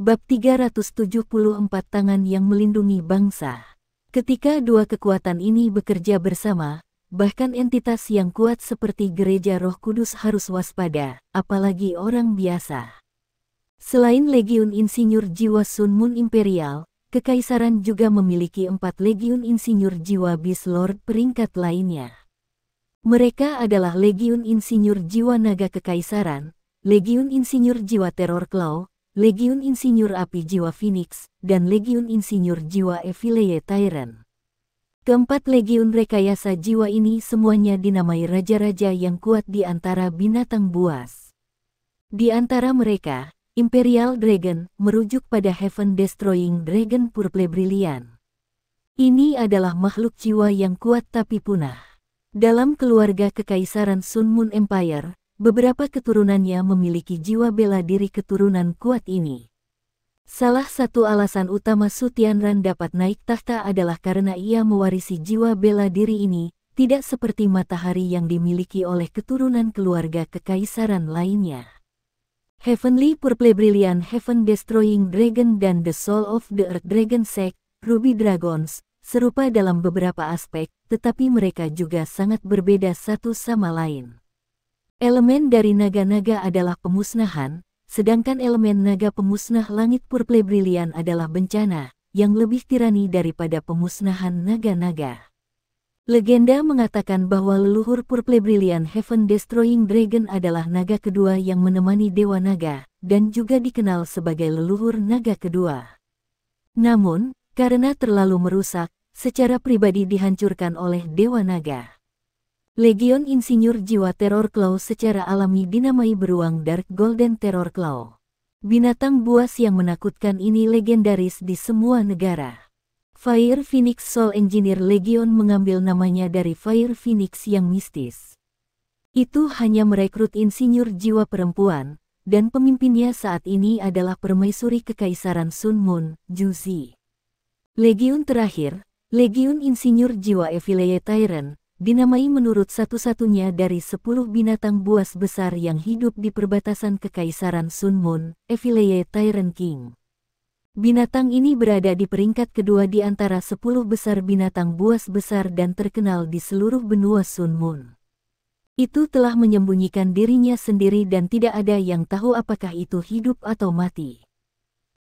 Bab 374 Tangan yang Melindungi Bangsa. Ketika dua kekuatan ini bekerja bersama, bahkan entitas yang kuat seperti Gereja Roh Kudus harus waspada, apalagi orang biasa. Selain Legiun Insinyur Jiwa Sun Moon Imperial, Kekaisaran juga memiliki 4 Legiun Insinyur Jiwa Beast Lord peringkat lainnya. Mereka adalah Legiun Insinyur Jiwa Naga Kekaisaran, Legiun Insinyur Jiwa Terror Claw, Legiun Insinyur Api Jiwa Phoenix, dan Legiun Insinyur Jiwa Evileye Tyrant. Keempat Legiun Rekayasa Jiwa ini semuanya dinamai raja-raja yang kuat di antara binatang buas. Di antara mereka, Imperial Dragon merujuk pada Heaven Destroying Dragon Purple Brilliant. Ini adalah makhluk jiwa yang kuat tapi punah. Dalam keluarga Kekaisaran Sun Moon Empire, beberapa keturunannya memiliki jiwa bela diri keturunan kuat ini. Salah satu alasan utama Su Tianran dapat naik tahta adalah karena ia mewarisi jiwa bela diri ini, tidak seperti matahari yang dimiliki oleh keturunan keluarga kekaisaran lainnya. Heavenly Purple Brilliant Heaven Destroying Dragon dan The Soul of the Earth Dragon Sect, Ruby Dragons, serupa dalam beberapa aspek, tetapi mereka juga sangat berbeda satu sama lain. Elemen dari naga-naga adalah pemusnahan, sedangkan elemen naga pemusnah langit Purple Brilliant adalah bencana, yang lebih tirani daripada pemusnahan naga-naga. Legenda mengatakan bahwa leluhur Purple Brilliant Heaven Destroying Dragon adalah naga kedua yang menemani Dewa Naga, dan juga dikenal sebagai leluhur naga kedua. Namun, karena terlalu merusak, secara pribadi dihancurkan oleh Dewa Naga. Legiun Insinyur Jiwa Terror Claw secara alami dinamai beruang Dark Golden Terror Claw. Binatang buas yang menakutkan ini legendaris di semua negara. Fire Phoenix Soul Engineer Legion mengambil namanya dari Fire Phoenix yang mistis. Itu hanya merekrut insinyur jiwa perempuan, dan pemimpinnya saat ini adalah Permaisuri Kekaisaran Sun Moon, Juzi. Legiun terakhir, Legiun Insinyur Jiwa Evileye Tyrant, dinamai menurut satu-satunya dari 10 binatang buas besar yang hidup di perbatasan Kekaisaran Sun Moon, Evileye Tyrant King. Binatang ini berada di peringkat kedua di antara 10 besar binatang buas besar dan terkenal di seluruh benua Sun Moon. Itu telah menyembunyikan dirinya sendiri dan tidak ada yang tahu apakah itu hidup atau mati.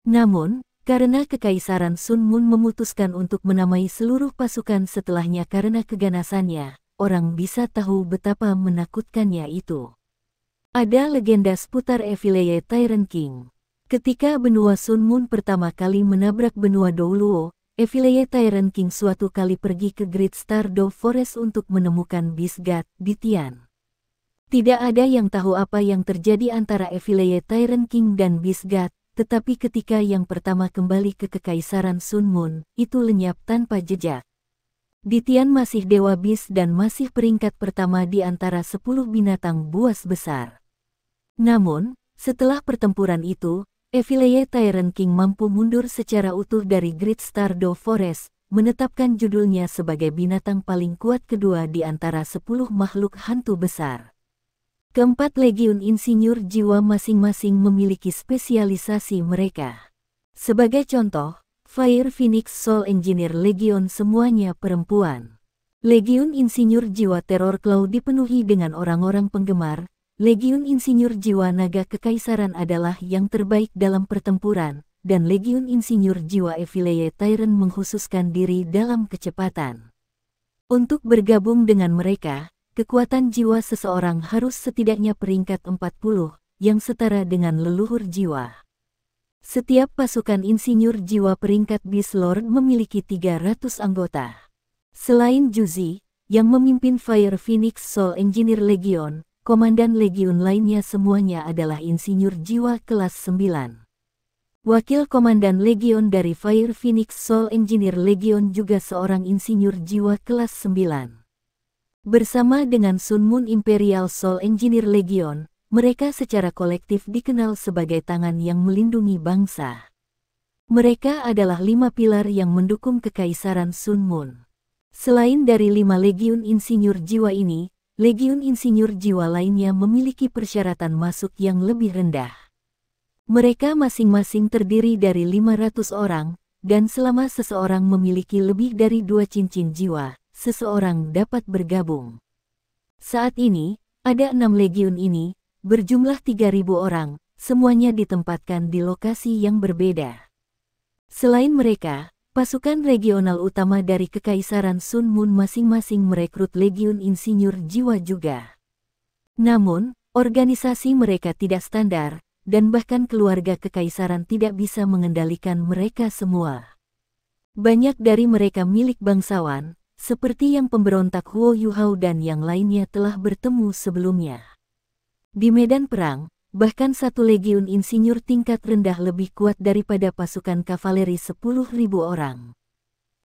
Namun, karena Kekaisaran Sun Moon memutuskan untuk menamai seluruh pasukan setelahnya karena keganasannya, orang bisa tahu betapa menakutkannya itu. Ada legenda seputar Evileye Tyrant King. Ketika benua Sun Moon pertama kali menabrak benua Douluo, Evileye Tyrant King suatu kali pergi ke Great Stardow Forest untuk menemukan Beast God, Bitian. Tidak ada yang tahu apa yang terjadi antara Evileye Tyrant King dan Beast God, tetapi ketika yang pertama kembali ke Kekaisaran Sun Moon, itu lenyap tanpa jejak. Bitian masih Dewa Beast dan masih peringkat pertama di antara 10 binatang buas besar. Namun, setelah pertempuran itu, Evileye Tyrant King mampu mundur secara utuh dari Great Stardow Forest, menetapkan judulnya sebagai binatang paling kuat kedua di antara 10 makhluk hantu besar. Keempat Legiun Insinyur Jiwa masing-masing memiliki spesialisasi mereka. Sebagai contoh, Fire Phoenix Soul Engineer Legion semuanya perempuan. Legiun Insinyur Jiwa Terror Claw dipenuhi dengan orang-orang penggemar. Legiun Insinyur Jiwa Naga Kekaisaran adalah yang terbaik dalam pertempuran, dan Legiun Insinyur Jiwa Evileye Tyrant mengkhususkan diri dalam kecepatan. Untuk bergabung dengan mereka, kekuatan jiwa seseorang harus setidaknya peringkat 40, yang setara dengan leluhur jiwa. Setiap pasukan insinyur jiwa peringkat Beast Lord memiliki 300 anggota. Selain Juzi, yang memimpin Fire Phoenix Soul Engineer Legion, komandan legiun lainnya semuanya adalah insinyur jiwa kelas 9. Wakil komandan legion dari Fire Phoenix Soul Engineer Legion juga seorang insinyur jiwa kelas 9. Bersama dengan Sun Moon Imperial Soul Engineer Legion, mereka secara kolektif dikenal sebagai tangan yang melindungi bangsa. Mereka adalah 5 pilar yang mendukung Kekaisaran Sun Moon. Selain dari 5 Legiun Insinyur Jiwa ini, Legiun Insinyur Jiwa lainnya memiliki persyaratan masuk yang lebih rendah. Mereka masing-masing terdiri dari 500 orang, dan selama seseorang memiliki lebih dari 2 cincin jiwa, seseorang dapat bergabung. Saat ini, ada 6 legiun ini, berjumlah 3.000 orang, semuanya ditempatkan di lokasi yang berbeda. Selain mereka, pasukan regional utama dari Kekaisaran Sun Moon masing-masing merekrut legiun insinyur jiwa juga. Namun, organisasi mereka tidak standar, dan bahkan keluarga kekaisaran tidak bisa mengendalikan mereka semua. Banyak dari mereka milik bangsawan, seperti yang pemberontak Huo Yuhao dan yang lainnya telah bertemu sebelumnya. Di medan perang, bahkan satu legiun insinyur tingkat rendah lebih kuat daripada pasukan kavaleri 10.000 orang.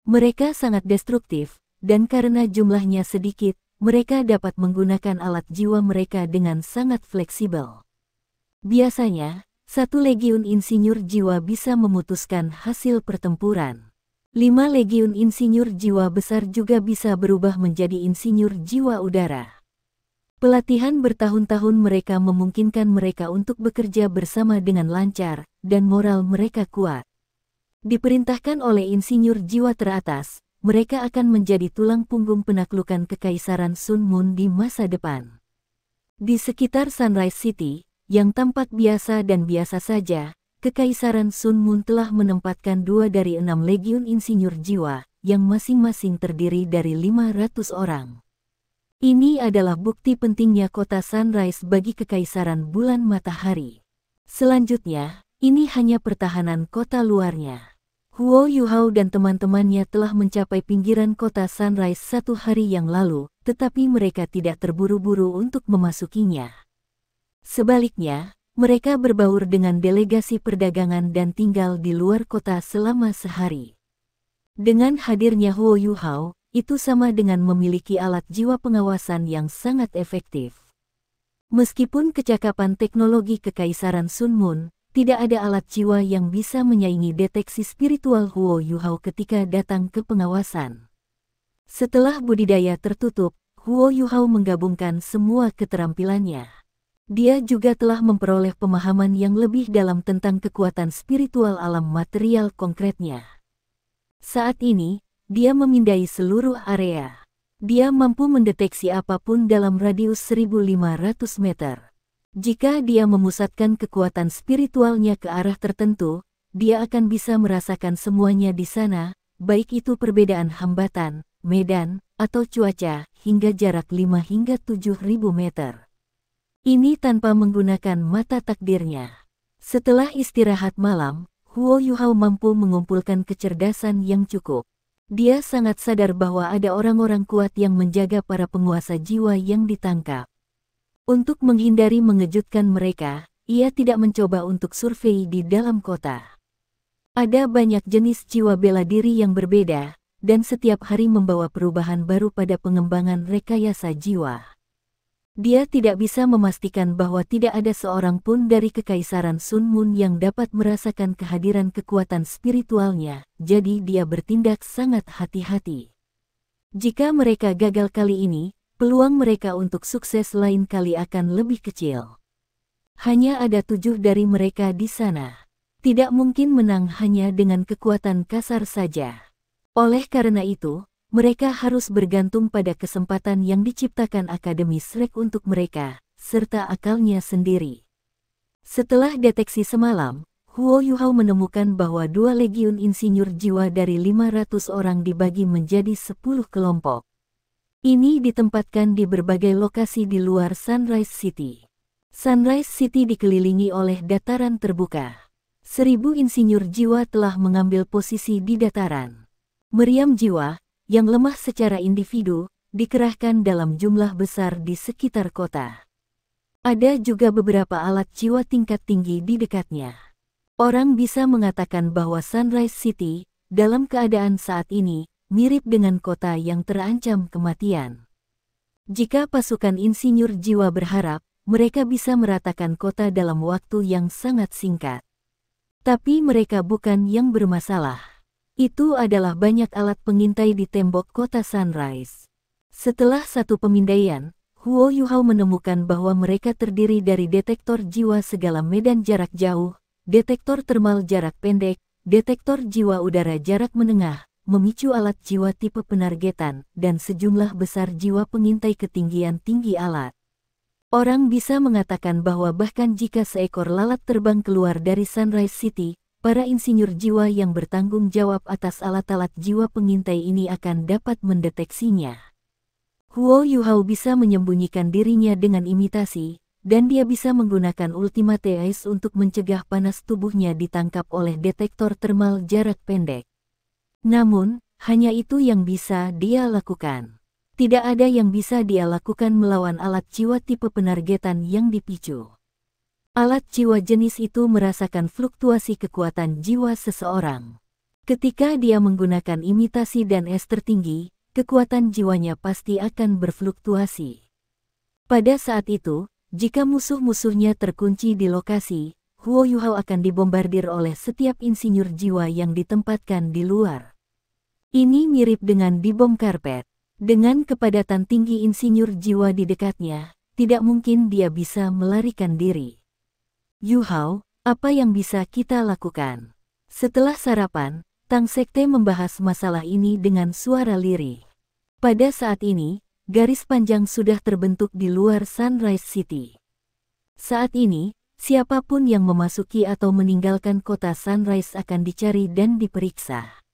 Mereka sangat destruktif, dan karena jumlahnya sedikit, mereka dapat menggunakan alat jiwa mereka dengan sangat fleksibel. Biasanya, satu legiun insinyur jiwa bisa memutuskan hasil pertempuran. 5 legiun insinyur jiwa besar juga bisa berubah menjadi insinyur jiwa udara. Pelatihan bertahun-tahun mereka memungkinkan mereka untuk bekerja bersama dengan lancar, dan moral mereka kuat. Diperintahkan oleh insinyur jiwa teratas, mereka akan menjadi tulang punggung penaklukan Kekaisaran Sun Moon di masa depan. Di sekitar Sunrise City, yang tampak biasa dan biasa saja, Kekaisaran Sun Moon telah menempatkan 2 dari 6 legiun insinyur jiwa, yang masing-masing terdiri dari 500 orang. Ini adalah bukti pentingnya kota Sunrise bagi Kekaisaran Bulan Matahari. Selanjutnya, ini hanya pertahanan kota luarnya. Huo Yuhao dan teman-temannya telah mencapai pinggiran kota Sunrise 1 hari yang lalu, tetapi mereka tidak terburu-buru untuk memasukinya. Sebaliknya, mereka berbaur dengan delegasi perdagangan dan tinggal di luar kota selama sehari. Dengan hadirnya Huo Yuhao, itu sama dengan memiliki alat jiwa pengawasan yang sangat efektif. Meskipun kecakapan teknologi Kekaisaran Sun Moon, tidak ada alat jiwa yang bisa menyaingi deteksi spiritual Huo Yuhao ketika datang ke pengawasan. Setelah budidaya tertutup, Huo Yuhao menggabungkan semua keterampilannya. Dia juga telah memperoleh pemahaman yang lebih dalam tentang kekuatan spiritual alam material konkretnya. Saat ini, dia memindai seluruh area. Dia mampu mendeteksi apapun dalam radius 1.500 meter. Jika dia memusatkan kekuatan spiritualnya ke arah tertentu, dia akan bisa merasakan semuanya di sana, baik itu perbedaan hambatan, medan, atau cuaca, hingga jarak 5 hingga 7.000 meter. Ini tanpa menggunakan mata takdirnya. Setelah istirahat malam, Huo Yuhao mampu mengumpulkan kecerdasan yang cukup. Dia sangat sadar bahwa ada orang-orang kuat yang menjaga para penguasa jiwa yang ditangkap. Untuk menghindari mengejutkan mereka, ia tidak mencoba untuk survei di dalam kota. Ada banyak jenis jiwa bela diri yang berbeda, dan setiap hari membawa perubahan baru pada pengembangan rekayasa jiwa. Dia tidak bisa memastikan bahwa tidak ada seorang pun dari Kekaisaran Sun Moon yang dapat merasakan kehadiran kekuatan spiritualnya, jadi dia bertindak sangat hati-hati. Jika mereka gagal kali ini, peluang mereka untuk sukses lain kali akan lebih kecil. Hanya ada 7 dari mereka di sana. Tidak mungkin menang hanya dengan kekuatan kasar saja. Oleh karena itu, mereka harus bergantung pada kesempatan yang diciptakan Akademi Shrek untuk mereka, serta akalnya sendiri. Setelah deteksi semalam, Huo Yuhao menemukan bahwa 2 legiun insinyur jiwa dari 500 orang dibagi menjadi 10 kelompok. Ini ditempatkan di berbagai lokasi di luar Sunrise City. Sunrise City dikelilingi oleh dataran terbuka. 1000 insinyur jiwa telah mengambil posisi di dataran. Meriam jiwa, yang lemah secara individu, dikerahkan dalam jumlah besar di sekitar kota. Ada juga beberapa alat jiwa tingkat tinggi di dekatnya. Orang bisa mengatakan bahwa Sunrise City, dalam keadaan saat ini, mirip dengan kota yang terancam kematian. Jika pasukan insinyur jiwa berharap, mereka bisa meratakan kota dalam waktu yang sangat singkat. Tapi mereka bukan yang bermasalah. Itu adalah banyak alat pengintai di tembok kota Sunrise. Setelah satu pemindaian, Huo Yuhao menemukan bahwa mereka terdiri dari detektor jiwa segala medan jarak jauh, detektor termal jarak pendek, detektor jiwa udara jarak menengah, memicu alat jiwa tipe penargetan, dan sejumlah besar jiwa pengintai ketinggian tinggi alat. Orang bisa mengatakan bahwa bahkan jika seekor lalat terbang keluar dari Sunrise City, para insinyur jiwa yang bertanggung jawab atas alat-alat jiwa pengintai ini akan dapat mendeteksinya. Huo Yuhao bisa menyembunyikan dirinya dengan imitasi, dan dia bisa menggunakan Ultimate Ice untuk mencegah panas tubuhnya ditangkap oleh detektor termal jarak pendek. Namun, hanya itu yang bisa dia lakukan. Tidak ada yang bisa dia lakukan melawan alat jiwa tipe penargetan yang dipicu. Alat jiwa jenis itu merasakan fluktuasi kekuatan jiwa seseorang. Ketika dia menggunakan imitasi dan es tertinggi, kekuatan jiwanya pasti akan berfluktuasi. Pada saat itu, jika musuh-musuhnya terkunci di lokasi, Huo Yuhao akan dibombardir oleh setiap insinyur jiwa yang ditempatkan di luar. Ini mirip dengan dibom karpet. Dengan kepadatan tinggi insinyur jiwa di dekatnya, tidak mungkin dia bisa melarikan diri. Yuhao, apa yang bisa kita lakukan? Setelah sarapan, Tang Sekte membahas masalah ini dengan suara lirih. Pada saat ini, garis panjang sudah terbentuk di luar Sunrise City. Saat ini, siapapun yang memasuki atau meninggalkan kota Sunrise akan dicari dan diperiksa.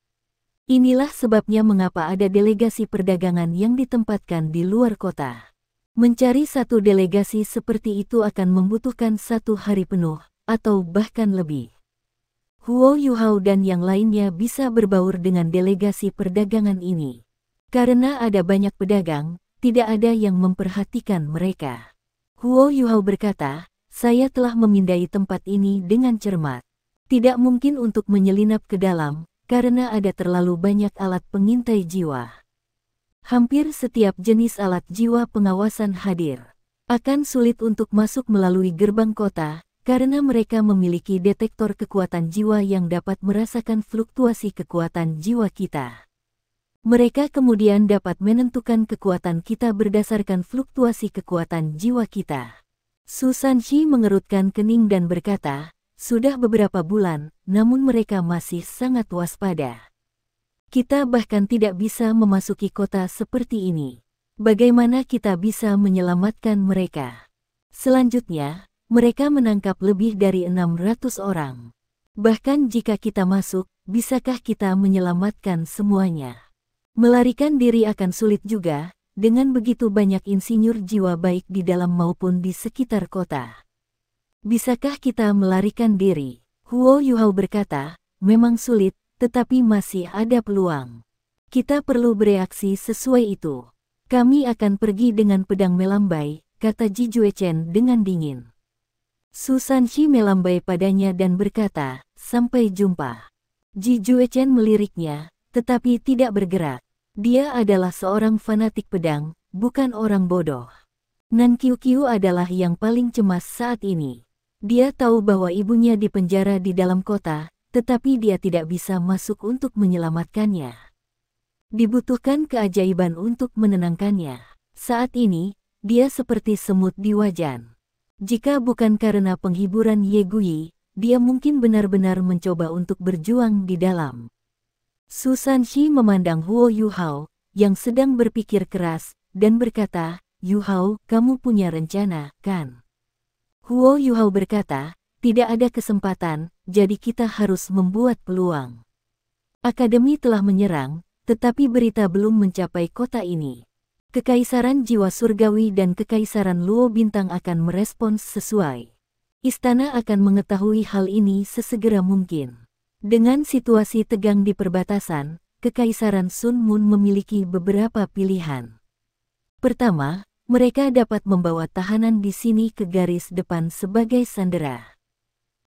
Inilah sebabnya mengapa ada delegasi perdagangan yang ditempatkan di luar kota. Mencari satu delegasi seperti itu akan membutuhkan 1 hari penuh, atau bahkan lebih. Huo Yuhao dan yang lainnya bisa berbaur dengan delegasi perdagangan ini. Karena ada banyak pedagang, tidak ada yang memperhatikan mereka. Huo Yuhao berkata, saya telah memindai tempat ini dengan cermat. Tidak mungkin untuk menyelinap ke dalam, karena ada terlalu banyak alat pengintai jiwa. Hampir setiap jenis alat jiwa pengawasan hadir. Akan sulit untuk masuk melalui gerbang kota, karena mereka memiliki detektor kekuatan jiwa yang dapat merasakan fluktuasi kekuatan jiwa kita. Mereka kemudian dapat menentukan kekuatan kita berdasarkan fluktuasi kekuatan jiwa kita. Su Sanshi mengerutkan kening dan berkata, sudah beberapa bulan, namun mereka masih sangat waspada. Kita bahkan tidak bisa memasuki kota seperti ini. Bagaimana kita bisa menyelamatkan mereka? Selanjutnya, mereka menangkap lebih dari 600 orang. Bahkan jika kita masuk, bisakah kita menyelamatkan semuanya? Melarikan diri akan sulit juga, dengan begitu banyak insinyur jiwa baik di dalam maupun di sekitar kota. Bisakah kita melarikan diri? Huo Yuhao berkata, memang sulit, tetapi masih ada peluang. Kita perlu bereaksi sesuai itu. Kami akan pergi dengan pedang melambai, kata Ji Juechen dengan dingin. Su Sanshi melambai padanya dan berkata, sampai jumpa. Ji Juechen meliriknya, tetapi tidak bergerak. Dia adalah seorang fanatik pedang, bukan orang bodoh. Nan Qiuqiu adalah yang paling cemas saat ini. Dia tahu bahwa ibunya dipenjara di dalam kota, tetapi dia tidak bisa masuk untuk menyelamatkannya. Dibutuhkan keajaiban untuk menenangkannya. Saat ini, dia seperti semut di wajan. Jika bukan karena penghiburan Ye Guyi, dia mungkin benar-benar mencoba untuk berjuang di dalam. Su Sanshi memandang Huo Yuhao, yang sedang berpikir keras, dan berkata, Yuhao, kamu punya rencana, kan? Huo Yuhao berkata, tidak ada kesempatan, jadi kita harus membuat peluang. Akademi telah menyerang, tetapi berita belum mencapai kota ini. Kekaisaran jiwa surgawi dan kekaisaran Luo Bintang akan merespons sesuai. Istana akan mengetahui hal ini sesegera mungkin. Dengan situasi tegang di perbatasan, kekaisaran Sun Moon memiliki beberapa pilihan. Pertama, mereka dapat membawa tahanan di sini ke garis depan sebagai sandera.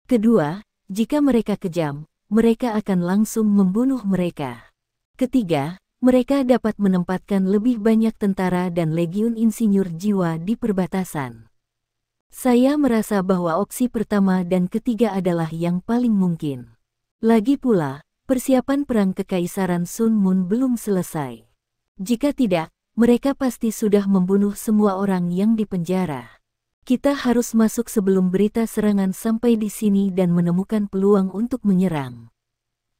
Kedua, jika mereka kejam, mereka akan langsung membunuh mereka. Ketiga, mereka dapat menempatkan lebih banyak tentara dan legiun insinyur jiwa di perbatasan. Saya merasa bahwa opsi pertama dan ketiga adalah yang paling mungkin. Lagi pula, persiapan perang kekaisaran Sun Moon belum selesai. Jika tidak, mereka pasti sudah membunuh semua orang yang dipenjara. Kita harus masuk sebelum berita serangan sampai di sini dan menemukan peluang untuk menyerang.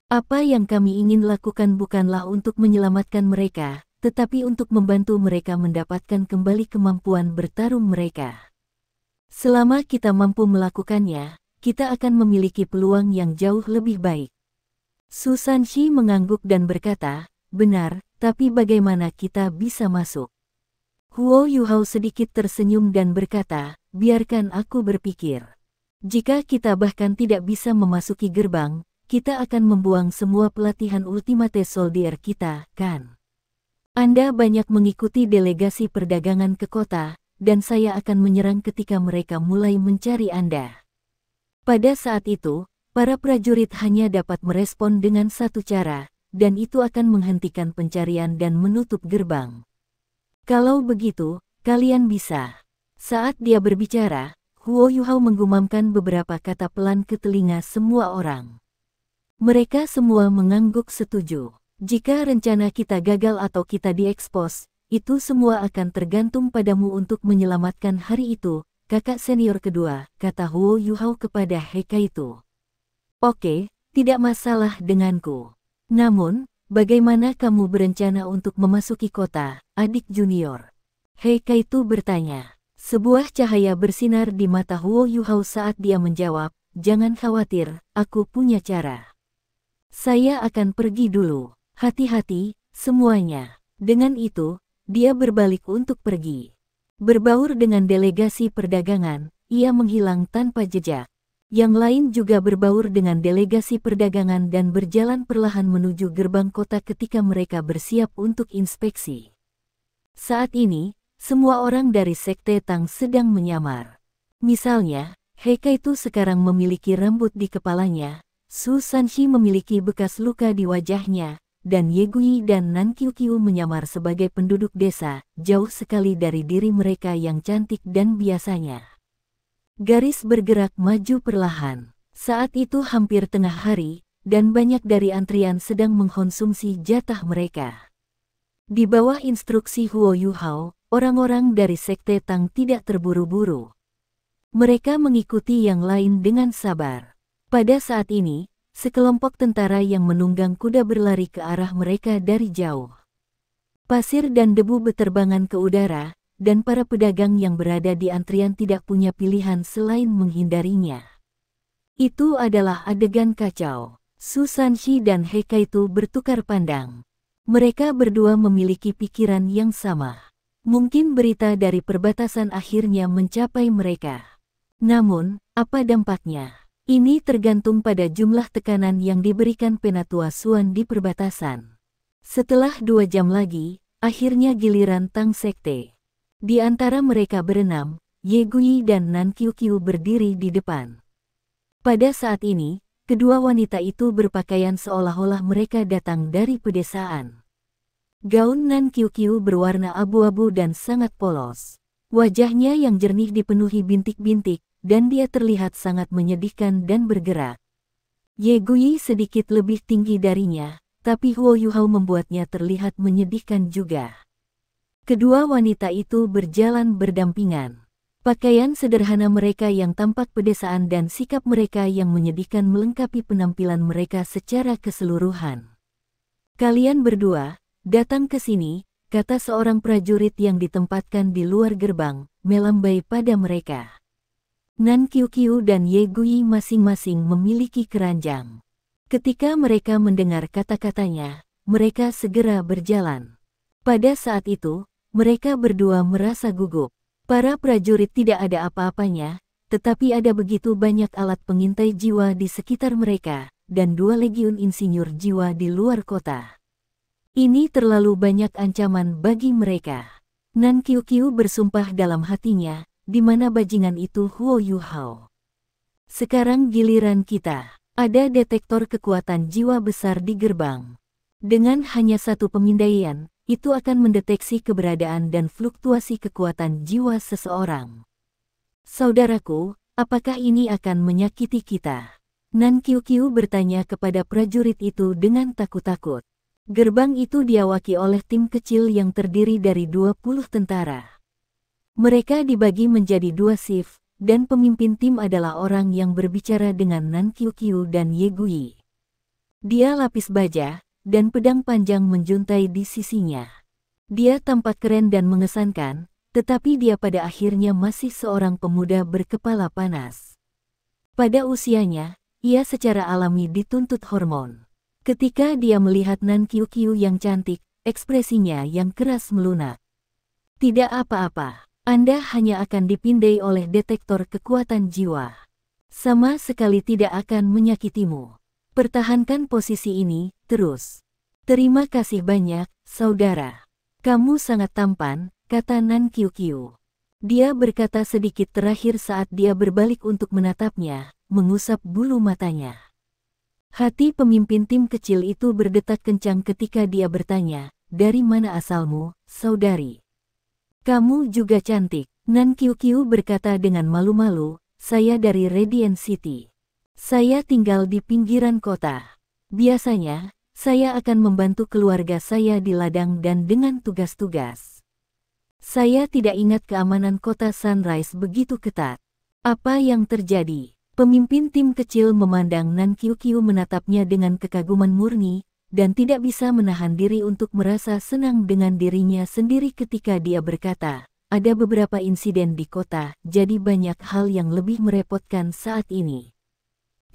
Apa yang kami ingin lakukan bukanlah untuk menyelamatkan mereka, tetapi untuk membantu mereka mendapatkan kembali kemampuan bertarung mereka. Selama kita mampu melakukannya, kita akan memiliki peluang yang jauh lebih baik. Su Sanxi mengangguk dan berkata, benar, tapi bagaimana kita bisa masuk? Huo Yuhao sedikit tersenyum dan berkata, biarkan aku berpikir. Jika kita bahkan tidak bisa memasuki gerbang, kita akan membuang semua pelatihan Ultimate Soldier kita, kan? Anda banyak mengikuti delegasi perdagangan ke kota, dan saya akan menyerang ketika mereka mulai mencari Anda. Pada saat itu, para prajurit hanya dapat merespon dengan satu cara, dan itu akan menghentikan pencarian dan menutup gerbang. Kalau begitu, kalian bisa. Saat dia berbicara, Huo Yuhao menggumamkan beberapa kata pelan ke telinga semua orang. Mereka semua mengangguk setuju. Jika rencana kita gagal atau kita diekspos, itu semua akan tergantung padamu untuk menyelamatkan hari itu, kakak senior kedua, kata Huo Yuhao kepada Heikaitu. Oke, tidak masalah denganku. Namun, bagaimana kamu berencana untuk memasuki kota, adik junior? Heikaitu bertanya. Sebuah cahaya bersinar di mata Huo Yuhao saat dia menjawab, jangan khawatir, aku punya cara. Saya akan pergi dulu. Hati-hati, semuanya. Dengan itu, dia berbalik untuk pergi. Berbaur dengan delegasi perdagangan, ia menghilang tanpa jejak. Yang lain juga berbaur dengan delegasi perdagangan dan berjalan perlahan menuju gerbang kota ketika mereka bersiap untuk inspeksi. Saat ini, semua orang dari Sekte Tang sedang menyamar. Misalnya, Heikaitu sekarang memiliki rambut di kepalanya, Su Sanxi memiliki bekas luka di wajahnya, dan Ye Gui dan Nan Qiuqiu menyamar sebagai penduduk desa, jauh sekali dari diri mereka yang cantik dan biasanya. Garis bergerak maju perlahan. Saat itu hampir tengah hari, dan banyak dari antrian sedang mengkonsumsi jatah mereka. Di bawah instruksi Huo Yuhao, orang-orang dari Sekte Tang tidak terburu-buru. Mereka mengikuti yang lain dengan sabar. Pada saat ini, sekelompok tentara yang menunggang kuda berlari ke arah mereka dari jauh. Pasir dan debu beterbangan ke udara, dan para pedagang yang berada di antrian tidak punya pilihan selain menghindarinya. Itu adalah adegan kacau. Su Sanxi dan Heikaitu bertukar pandang. Mereka berdua memiliki pikiran yang sama. Mungkin berita dari perbatasan akhirnya mencapai mereka. Namun, apa dampaknya? Ini tergantung pada jumlah tekanan yang diberikan Penatua Xuan di perbatasan. Setelah 2 jam lagi, akhirnya giliran Tang Sekte. Di antara mereka berenam, Ye Gui dan Nan Qiuqiu berdiri di depan. Pada saat ini, kedua wanita itu berpakaian seolah-olah mereka datang dari pedesaan. Gaun Nan Qiuqiu berwarna abu-abu dan sangat polos. Wajahnya yang jernih dipenuhi bintik-bintik, dan dia terlihat sangat menyedihkan dan bergerak. Ye Gui sedikit lebih tinggi darinya, tapi Huo Yuhao membuatnya terlihat menyedihkan juga. Kedua wanita itu berjalan berdampingan. Pakaian sederhana mereka yang tampak pedesaan dan sikap mereka yang menyedihkan melengkapi penampilan mereka secara keseluruhan. Kalian berdua, datang ke sini, kata seorang prajurit yang ditempatkan di luar gerbang, melambai pada mereka. Nan Qiuqiu dan Ye Gui masing-masing memiliki keranjang. Ketika mereka mendengar kata-katanya, mereka segera berjalan. Pada saat itu, mereka berdua merasa gugup. Para prajurit tidak ada apa-apanya, tetapi ada begitu banyak alat pengintai jiwa di sekitar mereka, dan 2 legiun insinyur jiwa di luar kota. Ini terlalu banyak ancaman bagi mereka. Nan Qiuqiu bersumpah dalam hatinya, di mana bajingan itu Huo Yuhao. Sekarang giliran kita. Ada detektor kekuatan jiwa besar di gerbang. Dengan hanya 1 pemindaian, itu akan mendeteksi keberadaan dan fluktuasi kekuatan jiwa seseorang. Saudaraku, apakah ini akan menyakiti kita? Nan Qiuqiu bertanya kepada prajurit itu dengan takut-takut. Gerbang itu diawaki oleh tim kecil yang terdiri dari 20 tentara. Mereka dibagi menjadi dua shift, dan pemimpin tim adalah orang yang berbicara dengan Nan Qiuqiu dan Ye Guyi. Dia lapis baja, dan pedang panjang menjuntai di sisinya. Dia tampak keren dan mengesankan, tetapi dia pada akhirnya masih seorang pemuda berkepala panas. Pada usianya, ia secara alami dituntut hormon. Ketika dia melihat Nan Qiuqiu yang cantik, ekspresinya yang keras melunak. Tidak apa-apa, Anda hanya akan dipindai oleh detektor kekuatan jiwa. Sama sekali tidak akan menyakitimu. Pertahankan posisi ini, terus. Terima kasih banyak, saudara. Kamu sangat tampan, kata Nan Qiuqiu. Dia berkata sedikit terakhir saat dia berbalik untuk menatapnya, mengusap bulu matanya. Hati pemimpin tim kecil itu berdetak kencang ketika dia bertanya, "Dari mana asalmu, saudari?" "Kamu juga cantik," Nan Qiuqiu berkata dengan malu-malu, "Saya dari Radiant City. Saya tinggal di pinggiran kota. Biasanya, saya akan membantu keluarga saya di ladang dan dengan tugas-tugas. Saya tidak ingat keamanan kota Sunrise begitu ketat." "Apa yang terjadi?" Pemimpin tim kecil memandang Nan Qiuqiu menatapnya dengan kekaguman murni, dan tidak bisa menahan diri untuk merasa senang dengan dirinya sendiri ketika dia berkata, "Ada beberapa insiden di kota, jadi banyak hal yang lebih merepotkan saat ini."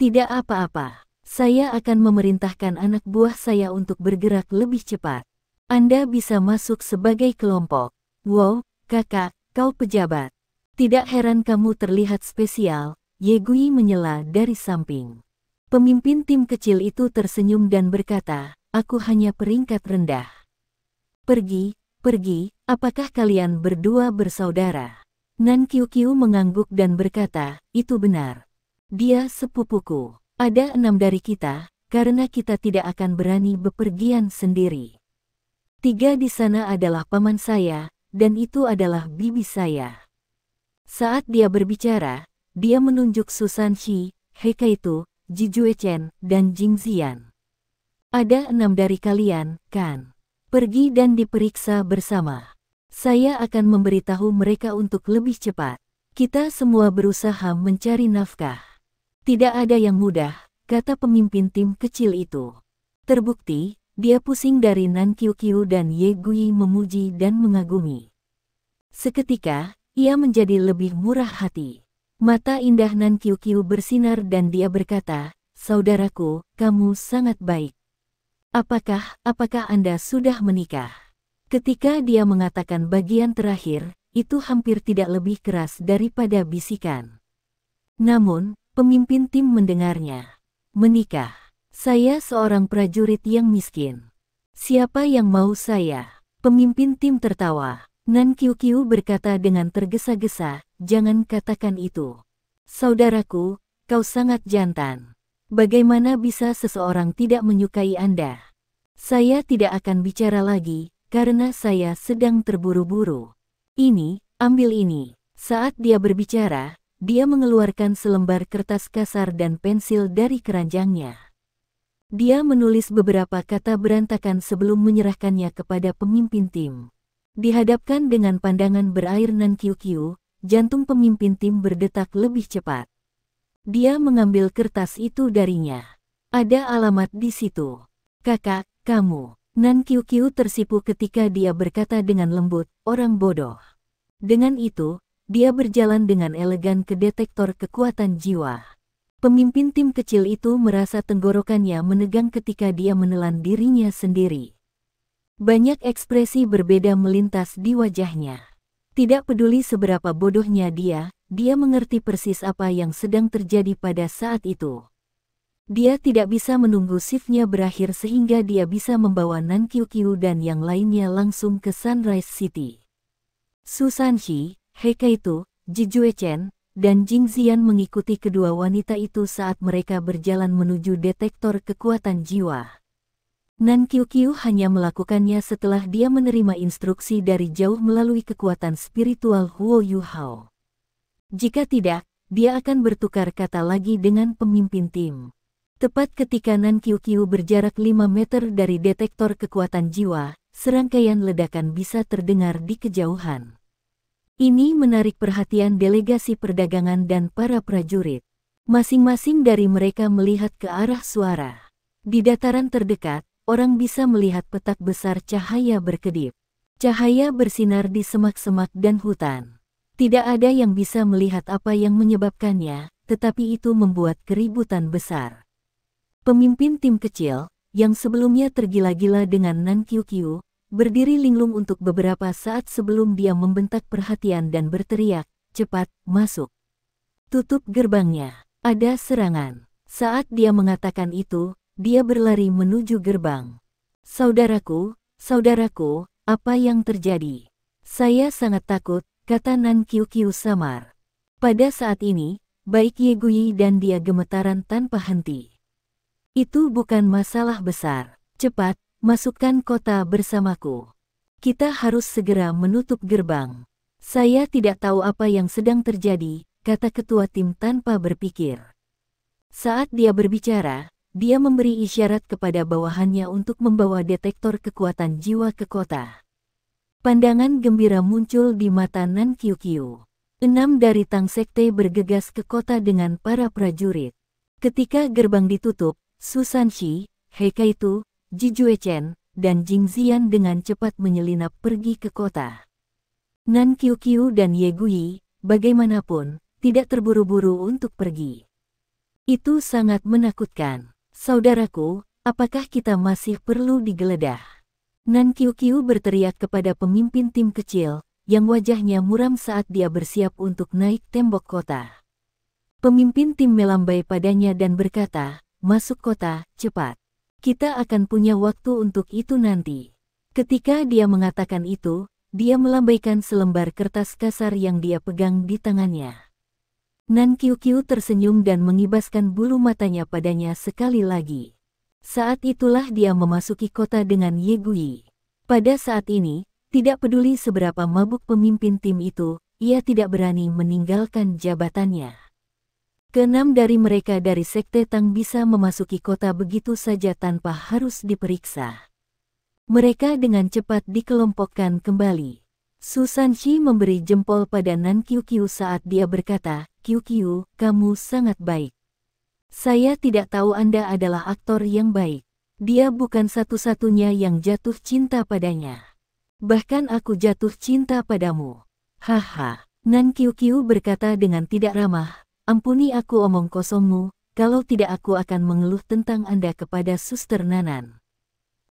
"Tidak apa-apa. Saya akan memerintahkan anak buah saya untuk bergerak lebih cepat. Anda bisa masuk sebagai kelompok." "Wow, kakak, kau pejabat. Tidak heran kamu terlihat spesial," Ye Guyi menyela dari samping. Pemimpin tim kecil itu tersenyum dan berkata, "Aku hanya peringkat rendah." Pergi, apakah kalian berdua bersaudara?" Nan Qiuqiu mengangguk dan berkata, "Itu benar. Dia sepupuku. Ada 6 dari kita, karena kita tidak akan berani bepergian sendiri. 3 di sana adalah paman saya, dan itu adalah bibi saya." Saat dia berbicara, dia menunjuk Susan Shi, Hekaitu, Ji Juechen, dan Jing Ziyan. "Ada 6 dari kalian, kan? Pergi dan diperiksa bersama. Saya akan memberitahu mereka untuk lebih cepat. Kita semua berusaha mencari nafkah. Tidak ada yang mudah," kata pemimpin tim kecil itu. Terbukti, dia pusing dari Nan Qiuqiu dan Ye Guyi memuji dan mengagumi. Seketika, ia menjadi lebih murah hati. Mata indah Nan Qiuqiu bersinar dan dia berkata, "Saudaraku, kamu sangat baik. Apakah Anda sudah menikah?" Ketika dia mengatakan bagian terakhir, itu hampir tidak lebih keras daripada bisikan. Namun, pemimpin tim mendengarnya. "Menikah? Saya seorang prajurit yang miskin. Siapa yang mau saya?" Pemimpin tim tertawa. Nan Qiuqiu berkata dengan tergesa-gesa, "Jangan katakan itu. Saudaraku, kau sangat jantan. Bagaimana bisa seseorang tidak menyukai Anda?" "Saya tidak akan bicara lagi, karena saya sedang terburu-buru. Ini, ambil ini." Saat dia berbicara, dia mengeluarkan selembar kertas kasar dan pensil dari keranjangnya. Dia menulis beberapa kata berantakan sebelum menyerahkannya kepada pemimpin tim. Dihadapkan dengan pandangan berair Nan Qiuqiu, jantung pemimpin tim berdetak lebih cepat. Dia mengambil kertas itu darinya. Ada alamat di situ. "Kakak, kamu." Nan Qiuqiu tersipu ketika dia berkata dengan lembut, "Orang bodoh." Dengan itu, dia berjalan dengan elegan ke detektor kekuatan jiwa. Pemimpin tim kecil itu merasa tenggorokannya menegang ketika dia menelan dirinya sendiri. Banyak ekspresi berbeda melintas di wajahnya. Tidak peduli seberapa bodohnya dia mengerti persis apa yang sedang terjadi pada saat itu. Dia tidak bisa menunggu shiftnya berakhir sehingga dia bisa membawa Nan Qiuqiu dan yang lainnya langsung ke Sunrise City. Susan Shi, Hekaitu, Ji Juechen, dan Jing Ziyan mengikuti kedua wanita itu saat mereka berjalan menuju detektor kekuatan jiwa. Nan Qiuqiu hanya melakukannya setelah dia menerima instruksi dari jauh melalui kekuatan spiritual Huo Yu Hao. Jika tidak, dia akan bertukar kata lagi dengan pemimpin tim. Tepat ketika Nan Qiuqiu berjarak 5 meter dari detektor kekuatan jiwa, serangkaian ledakan bisa terdengar di kejauhan. Ini menarik perhatian delegasi perdagangan dan para prajurit. Masing-masing dari mereka melihat ke arah suara. Di dataran terdekat, orang bisa melihat petak besar cahaya berkedip. Cahaya bersinar di semak-semak dan hutan. Tidak ada yang bisa melihat apa yang menyebabkannya, tetapi itu membuat keributan besar. Pemimpin tim kecil, yang sebelumnya tergila-gila dengan Nan Qiuqiu, berdiri linglung untuk beberapa saat sebelum dia membentak perhatian dan berteriak, "Cepat, masuk. Tutup gerbangnya. Ada serangan." Saat dia mengatakan itu, dia berlari menuju gerbang. Saudaraku, apa yang terjadi?" "Saya sangat takut," kata Nan Qiuqiu samar. Pada saat ini, baik Ye Guyi dan dia gemetaran tanpa henti. "Itu bukan masalah besar. Cepat, masukkan kota bersamaku. Kita harus segera menutup gerbang." "Saya tidak tahu apa yang sedang terjadi," kata ketua tim tanpa berpikir. Saat dia berbicara, dia memberi isyarat kepada bawahannya untuk membawa detektor kekuatan jiwa ke kota. Pandangan gembira muncul di mata Nan Qiuqiu. 6 dari Tang Sekte bergegas ke kota dengan para prajurit. Ketika gerbang ditutup, Su Sanxi, He Kaitu, Ji Juechen, dan Jing Zian dengan cepat menyelinap pergi ke kota. Nan Qiuqiu dan Ye Guyi, bagaimanapun, tidak terburu-buru untuk pergi. "Itu sangat menakutkan. Saudaraku, apakah kita masih perlu digeledah?" Nan Qiuqiu berteriak kepada pemimpin tim kecil, yang wajahnya muram saat dia bersiap untuk naik tembok kota. Pemimpin tim melambai padanya dan berkata, "Masuk kota, cepat. Kita akan punya waktu untuk itu nanti." Ketika dia mengatakan itu, dia melambaikan selembar kertas kasar yang dia pegang di tangannya. Nan Qiuqiu tersenyum dan mengibaskan bulu matanya padanya sekali lagi. Saat itulah dia memasuki kota dengan Ye Guyi. Pada saat ini, tidak peduli seberapa mabuk pemimpin tim itu, ia tidak berani meninggalkan jabatannya. Keenam dari mereka dari Sekte Tang bisa memasuki kota begitu saja tanpa harus diperiksa. Mereka dengan cepat dikelompokkan kembali. Su Sanxi memberi jempol pada Nan Qiuqiu saat dia berkata, "Qiuqiu, kamu sangat baik. Saya tidak tahu Anda adalah aktor yang baik. Dia bukan satu-satunya yang jatuh cinta padanya. Bahkan aku jatuh cinta padamu." "Haha." Nan Qiuqiu berkata dengan tidak ramah, "Ampuni aku omong kosongmu, kalau tidak aku akan mengeluh tentang Anda kepada Suster Nanan.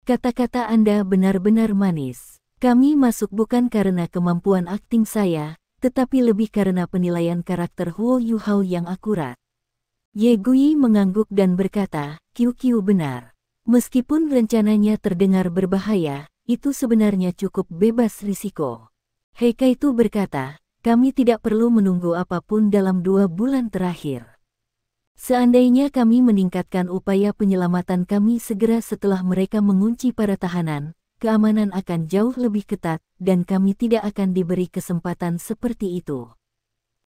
Kata-kata Anda benar-benar manis. Kami masuk bukan karena kemampuan akting saya, tetapi lebih karena penilaian karakter Huo Yuhao yang akurat." Ye Guyi mengangguk dan berkata, "Qiuqiu benar. Meskipun rencananya terdengar berbahaya, itu sebenarnya cukup bebas risiko." He Kaitu berkata, "Kami tidak perlu menunggu apapun dalam 2 bulan terakhir. Seandainya kami meningkatkan upaya penyelamatan kami segera setelah mereka mengunci para tahanan, keamanan akan jauh lebih ketat, dan kami tidak akan diberi kesempatan seperti itu.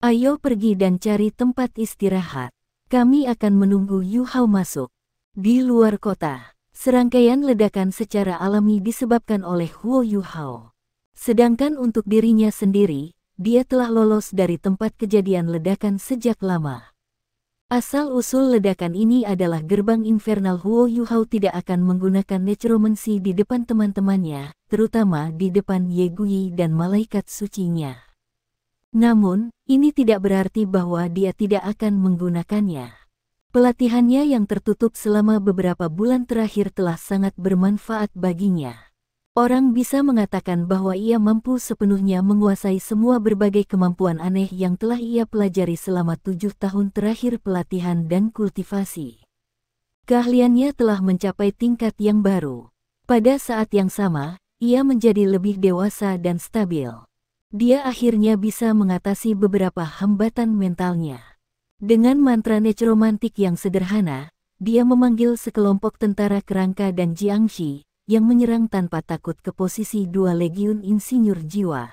Ayo pergi dan cari tempat istirahat. Kami akan menunggu Yuhao masuk." Di luar kota, serangkaian ledakan secara alami disebabkan oleh Huo Yuhao. Sedangkan untuk dirinya sendiri, dia telah lolos dari tempat kejadian ledakan sejak lama. Asal-usul ledakan ini adalah gerbang infernal. Huo Yuhao tidak akan menggunakan necromancy di depan teman-temannya, terutama di depan Ye Guyi dan malaikat sucinya. Namun, ini tidak berarti bahwa dia tidak akan menggunakannya. Pelatihannya yang tertutup selama beberapa bulan terakhir telah sangat bermanfaat baginya. Orang bisa mengatakan bahwa ia mampu sepenuhnya menguasai semua berbagai kemampuan aneh yang telah ia pelajari selama 7 tahun terakhir pelatihan dan kultivasi. Keahliannya telah mencapai tingkat yang baru. Pada saat yang sama, ia menjadi lebih dewasa dan stabil. Dia akhirnya bisa mengatasi beberapa hambatan mentalnya. Dengan mantra necromantik yang sederhana, dia memanggil sekelompok tentara kerangka dan Jiangxi, yang menyerang tanpa takut ke posisi 2 legiun insinyur jiwa.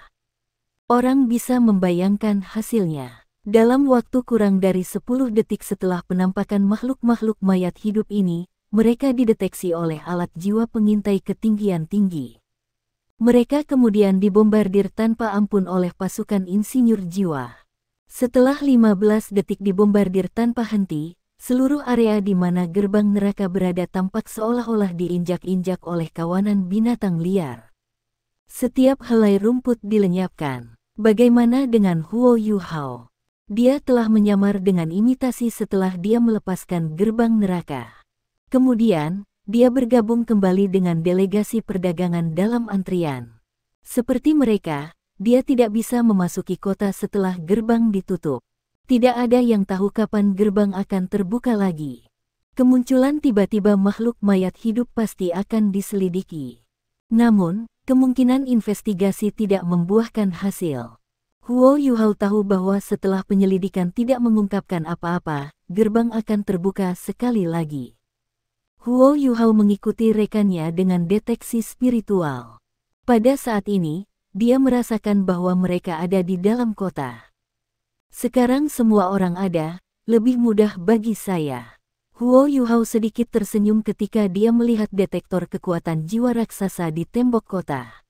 Orang bisa membayangkan hasilnya. Dalam waktu kurang dari 10 detik setelah penampakan makhluk-makhluk mayat hidup ini, mereka dideteksi oleh alat jiwa pengintai ketinggian tinggi. Mereka kemudian dibombardir tanpa ampun oleh pasukan insinyur jiwa. Setelah 15 detik dibombardir tanpa henti, seluruh area di mana gerbang neraka berada tampak seolah-olah diinjak-injak oleh kawanan binatang liar. Setiap helai rumput dilenyapkan. Bagaimana dengan Huo Yuhao? Dia telah menyamar dengan imitasi setelah dia melepaskan gerbang neraka. Kemudian, dia bergabung kembali dengan delegasi perdagangan dalam antrian. Seperti mereka, dia tidak bisa memasuki kota setelah gerbang ditutup. Tidak ada yang tahu kapan gerbang akan terbuka lagi. Kemunculan tiba-tiba makhluk mayat hidup pasti akan diselidiki. Namun, kemungkinan investigasi tidak membuahkan hasil. Huo Yuhao tahu bahwa setelah penyelidikan tidak mengungkapkan apa-apa, gerbang akan terbuka sekali lagi. Huo Yuhao mengikuti rekannya dengan deteksi spiritual. Pada saat ini, dia merasakan bahwa mereka ada di dalam kota. Sekarang semua orang ada, lebih mudah bagi saya. Huo Yuhao sedikit tersenyum ketika dia melihat detektor kekuatan jiwa raksasa di tembok kota.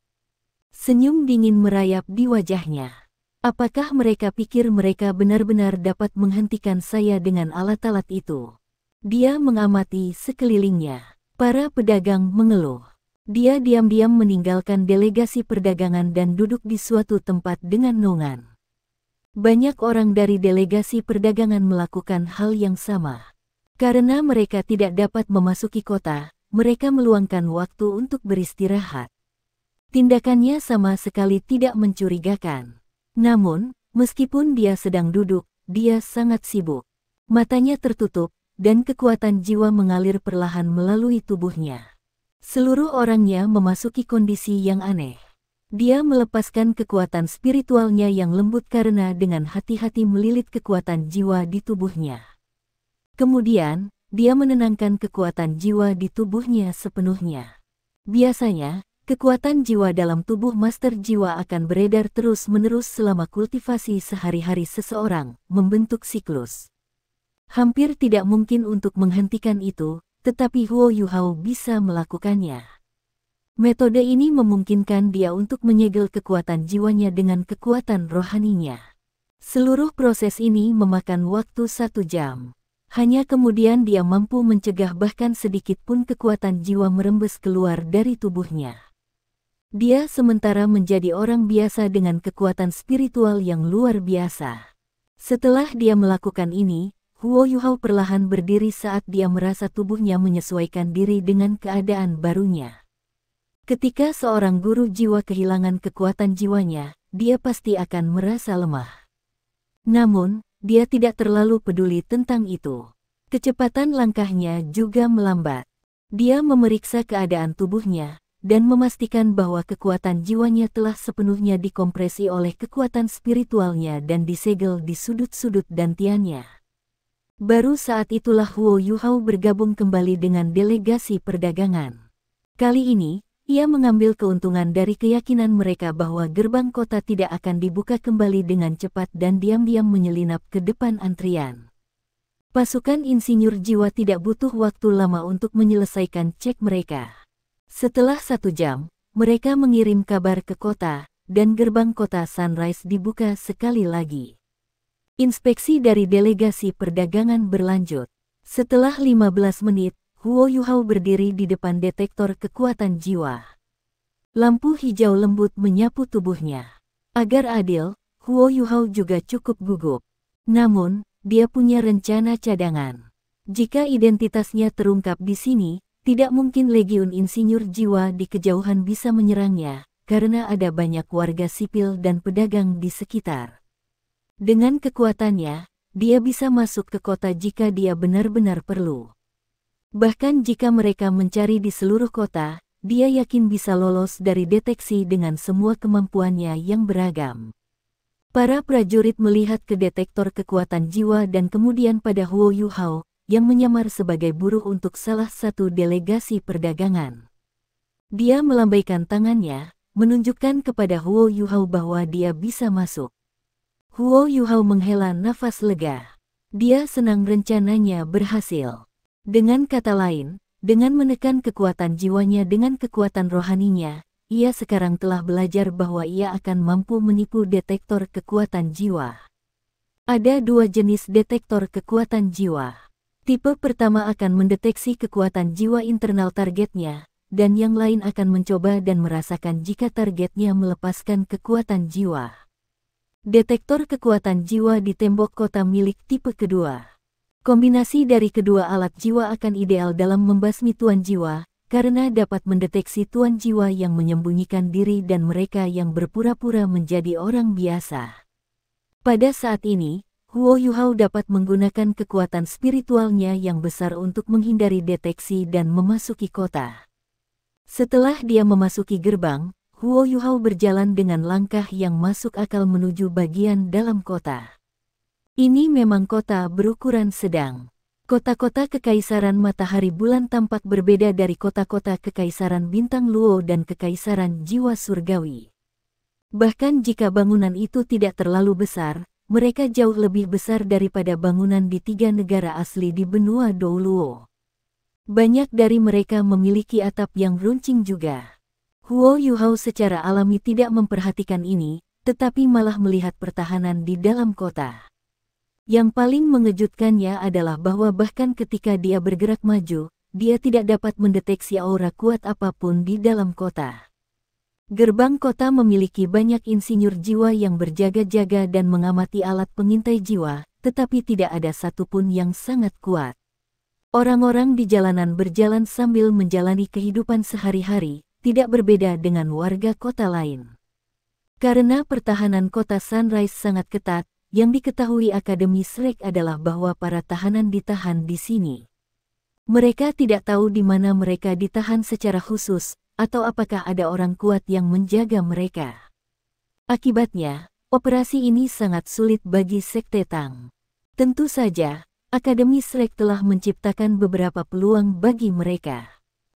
Senyum dingin merayap di wajahnya. Apakah mereka pikir mereka benar-benar dapat menghentikan saya dengan alat-alat itu? Dia mengamati sekelilingnya. Para pedagang mengeluh. Dia diam-diam meninggalkan delegasi perdagangan dan duduk di suatu tempat dengan nongan. Banyak orang dari delegasi perdagangan melakukan hal yang sama. Karena mereka tidak dapat memasuki kota, mereka meluangkan waktu untuk beristirahat. Tindakannya sama sekali tidak mencurigakan. Namun, meskipun dia sedang duduk, dia sangat sibuk. Matanya tertutup, dan kekuatan jiwa mengalir perlahan melalui tubuhnya. Seluruh orangnya memasuki kondisi yang aneh. Dia melepaskan kekuatan spiritualnya yang lembut karena dengan hati-hati melilit kekuatan jiwa di tubuhnya. Kemudian, dia menenangkan kekuatan jiwa di tubuhnya sepenuhnya. Biasanya, kekuatan jiwa dalam tubuh master jiwa akan beredar terus-menerus selama kultivasi sehari-hari seseorang, membentuk siklus. Hampir tidak mungkin untuk menghentikan itu, tetapi Huo Yuhao bisa melakukannya. Metode ini memungkinkan dia untuk menyegel kekuatan jiwanya dengan kekuatan rohaninya. Seluruh proses ini memakan waktu 1 jam. Hanya kemudian dia mampu mencegah bahkan sedikit pun kekuatan jiwa merembes keluar dari tubuhnya. Dia sementara menjadi orang biasa dengan kekuatan spiritual yang luar biasa. Setelah dia melakukan ini, Huo Yuhao perlahan berdiri saat dia merasa tubuhnya menyesuaikan diri dengan keadaan barunya. Ketika seorang guru jiwa kehilangan kekuatan jiwanya, dia pasti akan merasa lemah. Namun, dia tidak terlalu peduli tentang itu. Kecepatan langkahnya juga melambat. Dia memeriksa keadaan tubuhnya, dan memastikan bahwa kekuatan jiwanya telah sepenuhnya dikompresi oleh kekuatan spiritualnya dan disegel di sudut-sudut dantiannya. Baru saat itulah Huo Yuhao bergabung kembali dengan delegasi perdagangan. Kali ini, ia mengambil keuntungan dari keyakinan mereka bahwa gerbang kota tidak akan dibuka kembali dengan cepat dan diam-diam menyelinap ke depan antrian. Pasukan insinyur jiwa tidak butuh waktu lama untuk menyelesaikan cek mereka. Setelah 1 jam, mereka mengirim kabar ke kota, dan gerbang kota Sunrise dibuka sekali lagi. Inspeksi dari delegasi perdagangan berlanjut. Setelah 15 menit, Huo Yuhao berdiri di depan detektor kekuatan jiwa. Lampu hijau lembut menyapu tubuhnya. Agar adil, Huo Yuhao juga cukup gugup. Namun, dia punya rencana cadangan. Jika identitasnya terungkap di sini, tidak mungkin Legiun Insinyur Jiwa di kejauhan bisa menyerangnya, karena ada banyak warga sipil dan pedagang di sekitar. Dengan kekuatannya, dia bisa masuk ke kota jika dia benar-benar perlu. Bahkan jika mereka mencari di seluruh kota, dia yakin bisa lolos dari deteksi dengan semua kemampuannya yang beragam. Para prajurit melihat ke detektor kekuatan jiwa dan kemudian pada Huo Yuhao, yang menyamar sebagai buruh untuk salah satu delegasi perdagangan. Dia melambaikan tangannya, menunjukkan kepada Huo Yuhao bahwa dia bisa masuk. Huo Yuhao menghela nafas lega. Dia senang rencananya berhasil. Dengan kata lain, dengan menekan kekuatan jiwanya dengan kekuatan rohaninya, ia sekarang telah belajar bahwa ia akan mampu menipu detektor kekuatan jiwa. Ada dua jenis detektor kekuatan jiwa. Tipe pertama akan mendeteksi kekuatan jiwa internal targetnya, dan yang lain akan mencoba dan merasakan jika targetnya melepaskan kekuatan jiwa. Detektor kekuatan jiwa di tembok kota milik tipe kedua. Kombinasi dari kedua alat jiwa akan ideal dalam membasmi tuan jiwa, karena dapat mendeteksi tuan jiwa yang menyembunyikan diri dan mereka yang berpura-pura menjadi orang biasa. Pada saat ini, Huo Yuhao dapat menggunakan kekuatan spiritualnya yang besar untuk menghindari deteksi dan memasuki kota. Setelah dia memasuki gerbang, Huo Yuhao berjalan dengan langkah yang masuk akal menuju bagian dalam kota. Ini memang kota berukuran sedang. Kota-kota Kekaisaran Matahari Bulan tampak berbeda dari kota-kota Kekaisaran Bintang Luo dan Kekaisaran Jiwa Surgawi. Bahkan jika bangunan itu tidak terlalu besar, mereka jauh lebih besar daripada bangunan di 3 negara asli di benua Douluo. Banyak dari mereka memiliki atap yang runcing juga. Huo Yuhao secara alami tidak memperhatikan ini, tetapi malah melihat pertahanan di dalam kota. Yang paling mengejutkannya adalah bahwa bahkan ketika dia bergerak maju, dia tidak dapat mendeteksi aura kuat apapun di dalam kota. Gerbang kota memiliki banyak insinyur jiwa yang berjaga-jaga dan mengamati alat pengintai jiwa, tetapi tidak ada satupun yang sangat kuat. Orang-orang di jalanan berjalan sambil menjalani kehidupan sehari-hari, tidak berbeda dengan warga kota lain. Karena pertahanan kota Sunrise sangat ketat, yang diketahui Akademi Shrek adalah bahwa para tahanan ditahan di sini. Mereka tidak tahu di mana mereka ditahan secara khusus, atau apakah ada orang kuat yang menjaga mereka. Akibatnya, operasi ini sangat sulit bagi Sekte Tang. Tentu saja, Akademi Shrek telah menciptakan beberapa peluang bagi mereka.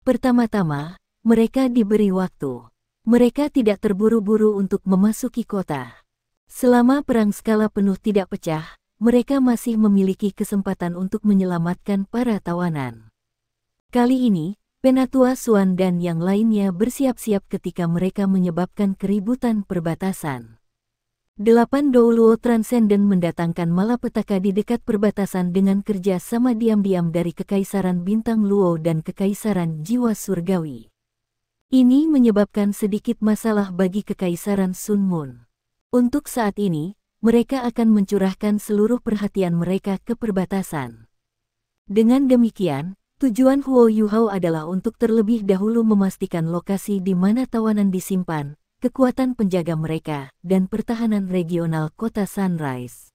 Pertama-tama, mereka diberi waktu. Mereka tidak terburu-buru untuk memasuki kota. Selama perang skala penuh tidak pecah, mereka masih memiliki kesempatan untuk menyelamatkan para tawanan. Kali ini, Penatua Xuan dan yang lainnya bersiap-siap ketika mereka menyebabkan keributan perbatasan. 8 Douluo Transcendent mendatangkan malapetaka di dekat perbatasan dengan kerja sama diam-diam dari Kekaisaran Bintang Luo dan Kekaisaran Jiwa Surgawi. Ini menyebabkan sedikit masalah bagi Kekaisaran Sun Moon. Untuk saat ini, mereka akan mencurahkan seluruh perhatian mereka ke perbatasan. Dengan demikian, tujuan Huo Yuhao adalah untuk terlebih dahulu memastikan lokasi di mana tawanan disimpan, kekuatan penjaga mereka, dan pertahanan regional kota Sunrise.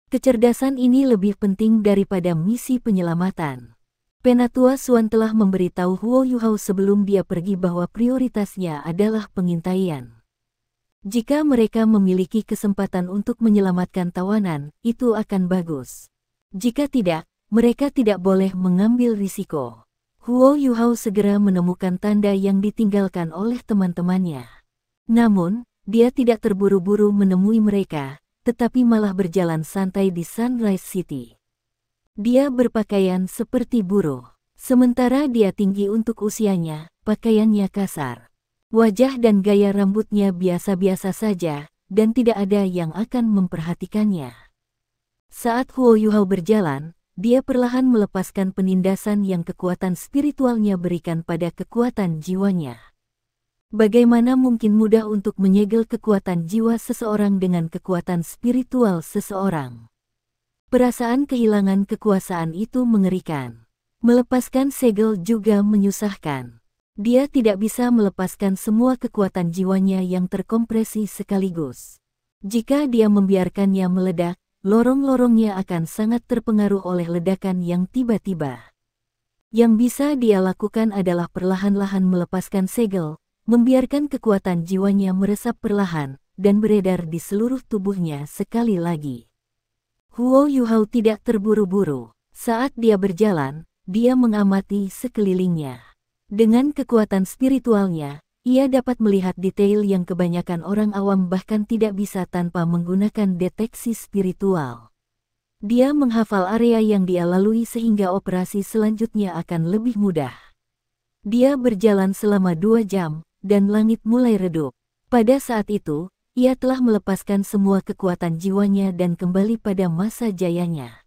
Kecerdasan ini lebih penting daripada misi penyelamatan. Penatua Xuan telah memberitahu Huo Yuhao sebelum dia pergi bahwa prioritasnya adalah pengintaian. Jika mereka memiliki kesempatan untuk menyelamatkan tawanan, itu akan bagus. Jika tidak, mereka tidak boleh mengambil risiko. Huo Yuhao segera menemukan tanda yang ditinggalkan oleh teman-temannya. Namun, dia tidak terburu-buru menemui mereka, tetapi malah berjalan santai di Sunrise City. Dia berpakaian seperti buruh. Sementara dia tinggi untuk usianya, pakaiannya kasar. Wajah dan gaya rambutnya biasa-biasa saja, dan tidak ada yang akan memperhatikannya. Saat Huo Yuhao berjalan, dia perlahan melepaskan penindasan yang kekuatan spiritualnya berikan pada kekuatan jiwanya. Bagaimana mungkin mudah untuk menyegel kekuatan jiwa seseorang dengan kekuatan spiritual seseorang? Perasaan kehilangan kekuasaan itu mengerikan. Melepaskan segel juga menyusahkan. Dia tidak bisa melepaskan semua kekuatan jiwanya yang terkompresi sekaligus. Jika dia membiarkannya meledak, lorong-lorongnya akan sangat terpengaruh oleh ledakan yang tiba-tiba. Yang bisa dia lakukan adalah perlahan-lahan melepaskan segel, membiarkan kekuatan jiwanya meresap perlahan, dan beredar di seluruh tubuhnya sekali lagi. Huo Yuhao tidak terburu-buru. Saat dia berjalan, dia mengamati sekelilingnya. Dengan kekuatan spiritualnya, ia dapat melihat detail yang kebanyakan orang awam bahkan tidak bisa tanpa menggunakan deteksi spiritual. Dia menghafal area yang dia lalui sehingga operasi selanjutnya akan lebih mudah. Dia berjalan selama 2 jam, dan langit mulai redup. Pada saat itu, ia telah melepaskan semua kekuatan jiwanya dan kembali pada masa jayanya.